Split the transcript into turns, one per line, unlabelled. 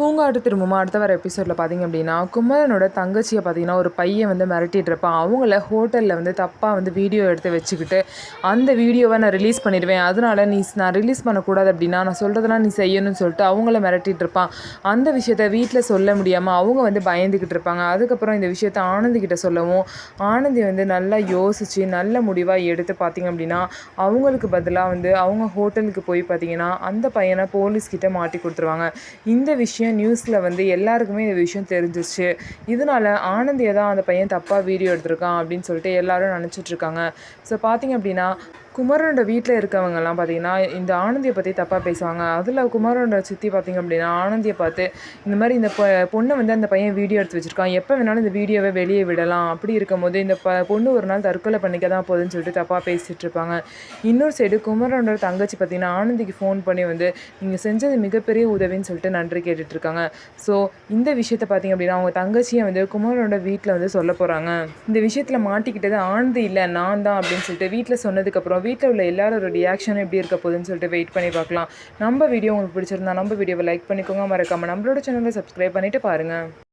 பூங்காட்டு திரும்புமா அடுத்த வர எபிசோடில் பார்த்திங்க அப்படின்னா, குமரனோட தங்கச்சியை பார்த்திங்கன்னா ஒரு பையன் வந்து மிரட்டிட்டு இருப்பான். அவங்கள ஹோட்டலில் வந்து தப்பாக வந்து வீடியோ எடுத்து வச்சுக்கிட்டு, அந்த வீடியோவை நான் ரிலீஸ் பண்ணிடுவேன், அதனால நான் ரிலீஸ் பண்ணக்கூடாது அப்படின்னா நான் சொல்கிறதெல்லாம் நீ செய்யணும்னு சொல்லிட்டு அவங்கள மிரட்டிட்டு இருப்பான். அந்த விஷயத்த வீட்டில் சொல்ல முடியாமல் அவங்க வந்து பயந்துக்கிட்டு இருப்பாங்க. அதுக்கப்புறம் இந்த விஷயத்த ஆனந்திக்கிட்ட சொல்லவும், ஆனந்தி வந்து நல்லா யோசித்து நல்ல முடிவாக எடுத்து பார்த்திங்க அப்படின்னா, அவங்களுக்கு பதிலாக வந்து அவங்க ஹோட்டலுக்கு போய் பார்த்திங்கன்னா அந்த பையனை போலீஸ்கிட்ட மாட்டி கொடுத்துருவாங்க. இந்த விஷயம் நியூஸில் வந்து எல்லாருக்குமே இந்த விஷயம் தெரிஞ்சிச்சு. இதனால் ஆனந்தியை தான் அந்த பையன் தப்பாக வீடியோ எடுத்திருக்கான் அப்படின்னு சொல்லிட்டு எல்லாரும் நினச்சிட்ருக்காங்க. ஸோ பார்த்திங்க அப்படின்னா, குமரனோட வீட்டில் இருக்கவங்கலாம் பார்த்திங்கன்னா இந்த ஆனந்தியை பற்றி தப்பாக பேசுவாங்க. அதில் குமரனோட சித்தி பார்த்திங்க அப்படின்னா ஆனந்தியை பார்த்து, இந்த மாதிரி இந்த பொண்ணை வந்து அந்த பையன் வீடியோ எடுத்து வச்சுருக்கான், எப்போ வேணாலும் இந்த வீடியோவை வெளியே விடலாம், அப்படி இருக்கும்போது இந்த பொண்ணு ஒரு நாள் தற்கொலை பண்ணிக்க தான் போகுதுன்னு சொல்லிட்டு தப்பாக பேசிகிட்டு இருப்பாங்க. இன்னொரு சைடு குமரனோட தங்கச்சி பார்த்திங்கன்னா ஆனந்திக்கு ஃபோன் பண்ணி வந்து, நீங்கள் செஞ்சது மிகப்பெரிய உதவின்னு சொல்லிட்டு நன்றி கேட்டுட்ருக்காங்க. ஸோ இந்த விஷயத்தை பார்த்திங்க அப்படின்னா அவங்க தங்கச்சியை வந்து குமரனோட வீட்டில் வந்து சொல்ல போகிறாங்க. இந்த விஷயத்தில் மாட்டிக்கிட்டது ஆனந்தி இல்லை, நான் தான் அப்படின்னு சொல்லிட்டு வீட்டில் சொன்னதுக்கப்புறம் வீட்டில் உள்ள எல்லாரோட ரியாக்ஷனும் எப்படி இருக்க போகுதுன்னு சொல்லிட்டு வெயிட் பண்ணி பார்க்கலாம். நம்ம வீடியோ உங்களுக்கு பிடிச்சிருந்தா நம்ம வீடியோவை லைக் பண்ணிக்கோங்க, மறக்காமல் நம்மளோட சேனலை சப்ஸ்கிரைப் பண்ணிவிட்டு பாருங்கள்.